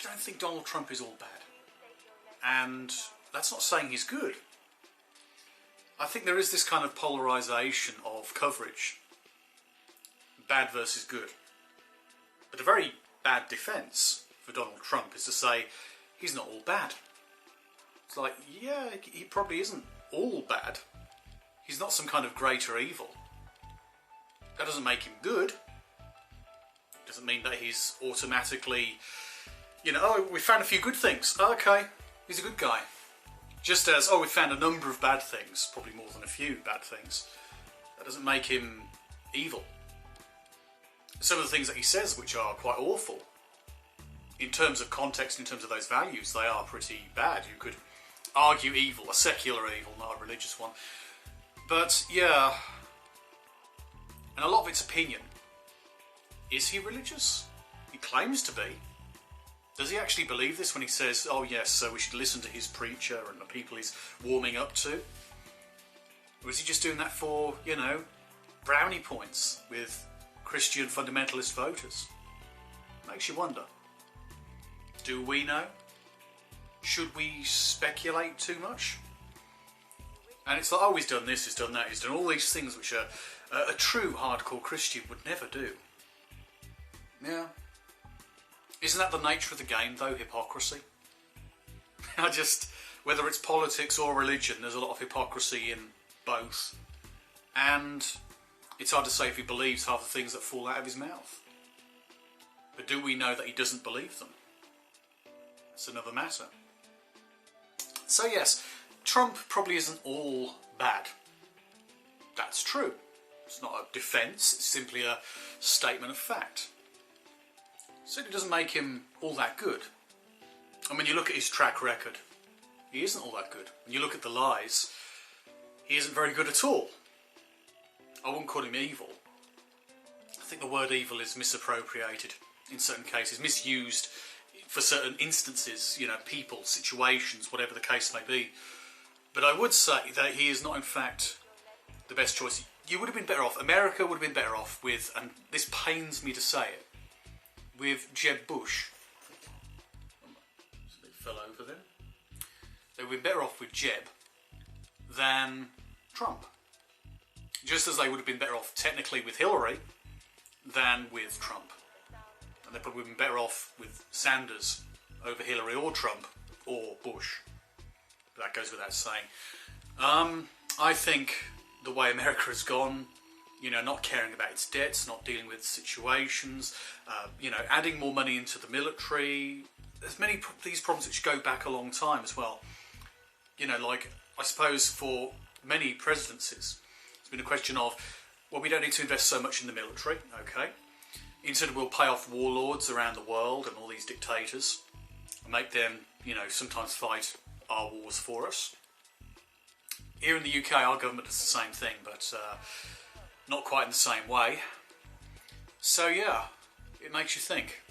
don't think Donald Trump is all bad. And that's not saying he's good. I think there is this kind of polarisation of coverage. Bad versus good. But a very bad defence for Donald Trump is to say he's not all bad. It's like, yeah, he probably isn't all bad. He's not some kind of greater evil. That doesn't make him good. It doesn't mean that he's automatically, you know, oh, we found a few good things. Oh, okay, he's a good guy. Just as, oh, we found a number of bad things, probably more than a few bad things. That doesn't make him evil. Some of the things that he says, which are quite awful, in terms of context, in terms of those values, they are pretty bad. You could argue evil, a secular evil, not a religious one. But, yeah, and a lot of it's opinion. Is he religious? He claims to be. Does he actually believe this when he says, oh yes, so we should listen to his preacher and the people he's warming up to? Or is he just doing that for, you know, brownie points with Christian fundamentalist voters? Makes you wonder. Do we know? Should we speculate too much? And it's like, oh, he's done this, he's done that, he's done all these things which a true hardcore Christian would never do. Yeah. Isn't that the nature of the game, though, hypocrisy? Whether it's politics or religion, there's a lot of hypocrisy in both. And it's hard to say if he believes half the things that fall out of his mouth. But do we know that he doesn't believe them? That's another matter. So yes, Trump probably isn't all bad. That's true. It's not a defence, it's simply a statement of fact. Certainly doesn't make him all that good. And when you look at his track record, he isn't all that good. When you look at the lies, he isn't very good at all. I wouldn't call him evil. I think the word evil is misappropriated in certain cases, misused for certain instances, you know, people, situations, whatever the case may be. But I would say that he is not in fact the best choice. You would have been better off, America would have been better off with, and this pains me to say it, with Jeb Bush. It fell over there. They would have been better off with Jeb than Trump. Just as they would have been better off technically with Hillary than with Trump. And they probably would have been better off with Sanders over Hillary or Trump or Bush. But that goes without saying. I think the way America has gone, you know, not caring about its debts, not dealing with situations, you know, adding more money into the military. There's many these problems which go back a long time as well. You know, like, I suppose for many presidencies, it's been a question of, well, we don't need to invest so much in the military, okay? Instead, we'll pay off warlords around the world and all these dictators and make them, you know, sometimes fight our wars for us. Here in the UK, our government does the same thing, but not quite in the same way. So yeah, it makes you think.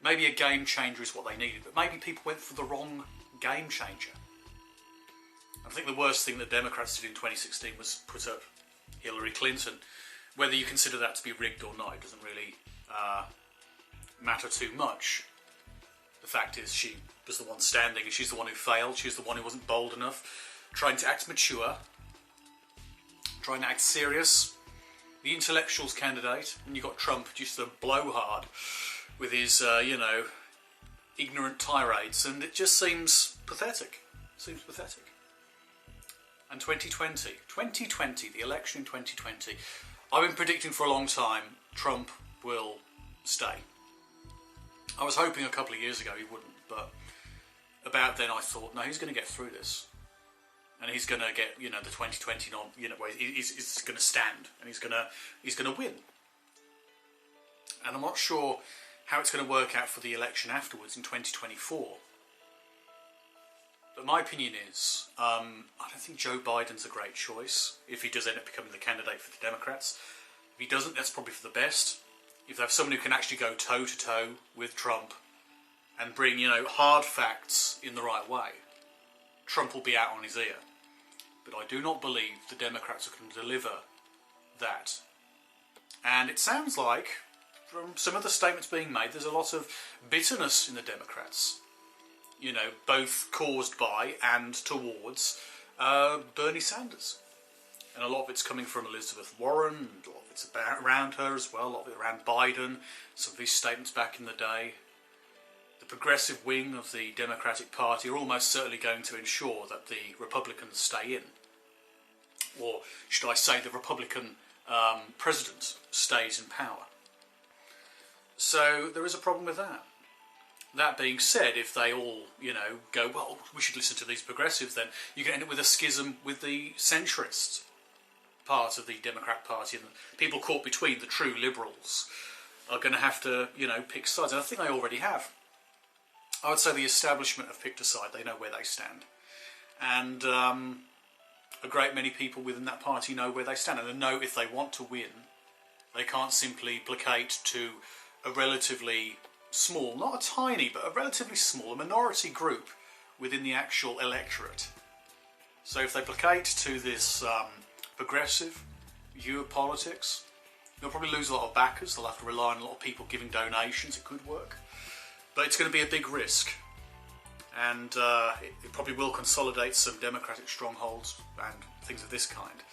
Maybe a game changer is what they needed, but maybe people went for the wrong game changer. I think the worst thing the Democrats did in 2016 was put up Hillary Clinton. Whether you consider that to be rigged or not, it doesn't really matter too much. The fact is, she was the one standing, and she's the one who failed. She's the one who wasn't bold enough, trying to act mature, trying to act serious. The intellectuals candidate, and you've got Trump, just a blowhard with his, you know, ignorant tirades, and it just seems pathetic. Seems pathetic. And 2020, the election in 2020, I've been predicting for a long time Trump will stay. I was hoping a couple of years ago he wouldn't, but about then I thought, no, he's going to get through this. And he's going to get, you know, the 2020 he's going to stand, and he's going to win. And I'm not sure how it's going to work out for the election afterwards in 2024. But my opinion is, I don't think Joe Biden's a great choice if he does end up becoming the candidate for the Democrats. If he doesn't, that's probably for the best. If they have someone who can actually go toe-to-toe with Trump and bring, you know, hard facts in the right way, Trump will be out on his ear. But I do not believe the Democrats are going to deliver that. And it sounds like, from some of the statements being made, there's a lot of bitterness in the Democrats. You know, both caused by and towards Bernie Sanders. And a lot of it's coming from Elizabeth Warren, and a lot of it's around her as well, a lot of it around Biden, some of his statements back in the day. The progressive wing of the Democratic Party are almost certainly going to ensure that the Republicans stay in. Or should I say the Republican president stays in power. So there is a problem with that. That being said, if they all, go, well, we should listen to these progressives, then you're going to end up with a schism with the centrist part of the Democrat Party, and people caught between the true liberals are going to have to, pick sides. And I think they already have. I would say the establishment have picked a side. They know where they stand. And a great many people within that party know where they stand. And they know if they want to win, they can't simply placate to a relatively small, not a tiny, but a relatively small, a minority group within the actual electorate. So if they placate to this progressive view of politics, they'll probably lose a lot of backers. They'll have to rely on a lot of people giving donations. It could work. But it's going to be a big risk. And it probably will consolidate some democratic strongholds and things of this kind.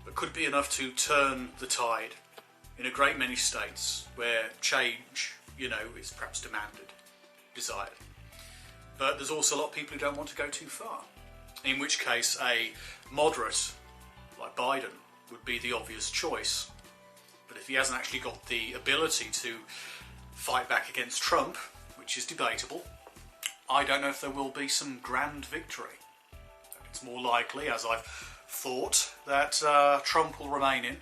But could be enough to turn the tide in a great many states where change, is perhaps demanded, desired. But there's also a lot of people who don't want to go too far. In which case a moderate like Biden would be the obvious choice. But if he hasn't actually got the ability to fight back against Trump, which is debatable, I don't know if there will be some grand victory. It's more likely, as I've thought, that Trump will remain in.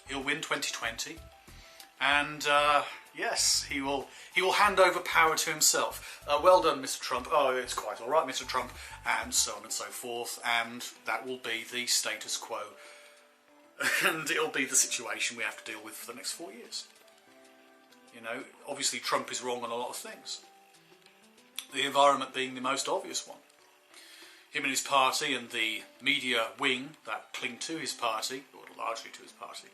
He'll win 2020, and yes, he will hand over power to himself. Well done, Mr. Trump. Oh, it's quite all right, Mr. Trump, and so on and so forth. And that will be the status quo, and it'll be the situation we have to deal with for the next 4 years. Obviously Trump is wrong on a lot of things. The environment being the most obvious one. Him and his party and the media wing that cling to his party, or largely to his party,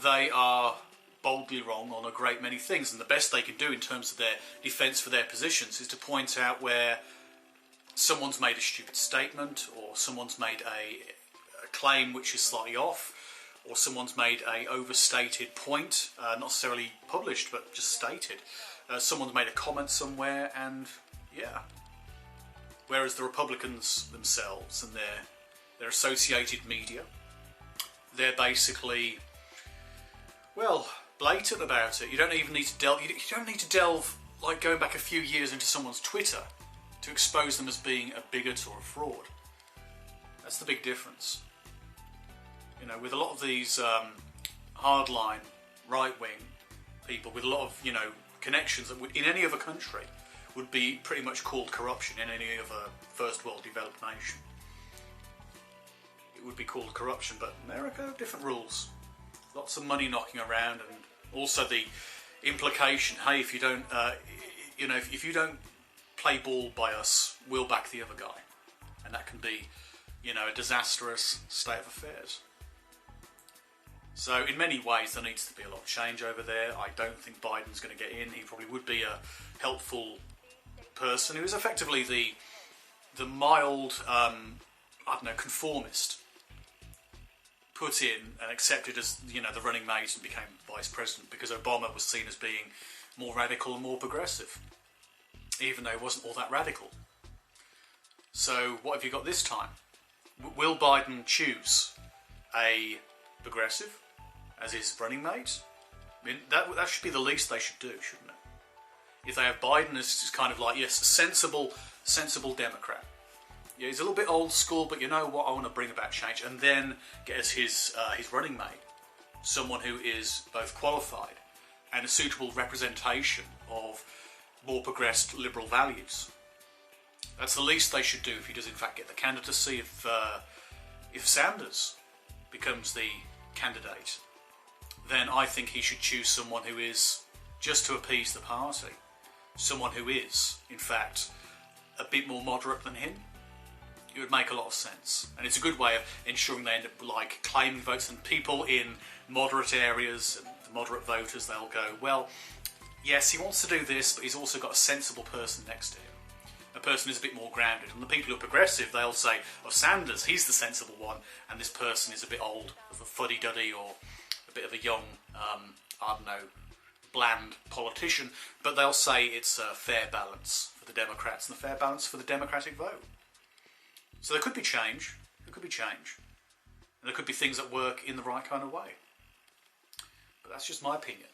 they are boldly wrong on a great many things, and the best they can do in terms of their defence for their positions is to point out where someone's made a stupid statement, or someone's made a claim which is slightly off, or someone's made a overstated point, not necessarily published but just stated. Someone's made a comment somewhere, and yeah. Whereas the Republicans themselves and their associated media, they're basically, blatant about it. You don't even need to delve. You don't need to delve like going back a few years into someone's Twitter to expose them as being a bigot or a fraud. That's the big difference. With a lot of these hardline right-wing people with a lot of connections that would, in any other country, would be pretty much called corruption in any other first world developed nation. It would be called corruption, but America, different rules. Lots of money knocking around, and also the implication, hey, if you don't, if you don't play ball by us, we'll back the other guy. And that can be, a disastrous state of affairs. So in many ways there needs to be a lot of change over there. I don't think Biden's going to get in. He probably would be a helpful person who is effectively the mild, conformist, put in and accepted as, the running mate and became vice president because Obama was seen as being more radical and more progressive, even though he wasn't all that radical. So what have you got this time? Will Biden choose a progressive as his running mate? I mean, that should be the least they should do, shouldn't it? If they have Biden as kind of like, yes, a sensible Democrat. Yeah, he's a little bit old school, but you know what, I want to bring about change. And then get as his running mate someone who is both qualified and a suitable representation of more progressed liberal values. That's the least they should do if he does in fact get the candidacy. If Sanders becomes the candidate, then I think he should choose someone who is, just to appease the party, someone who is, in fact, a bit more moderate than him. It would make a lot of sense. And it's a good way of ensuring they end up claiming votes, and people in moderate areas, the moderate voters, they'll go, well, yes, he wants to do this, but he's also got a sensible person next to him. A person who's a bit more grounded. And the people who are progressive, they'll say, oh, Sanders, he's the sensible one, and this person is a bit old, of a fuddy-duddy, or a bit of a young, I don't know, bland politician, but they'll say it's a fair balance for the Democrats and a fair balance for the Democratic vote. So there could be change. There could be change. And there could be things that work in the right kind of way. But that's just my opinion.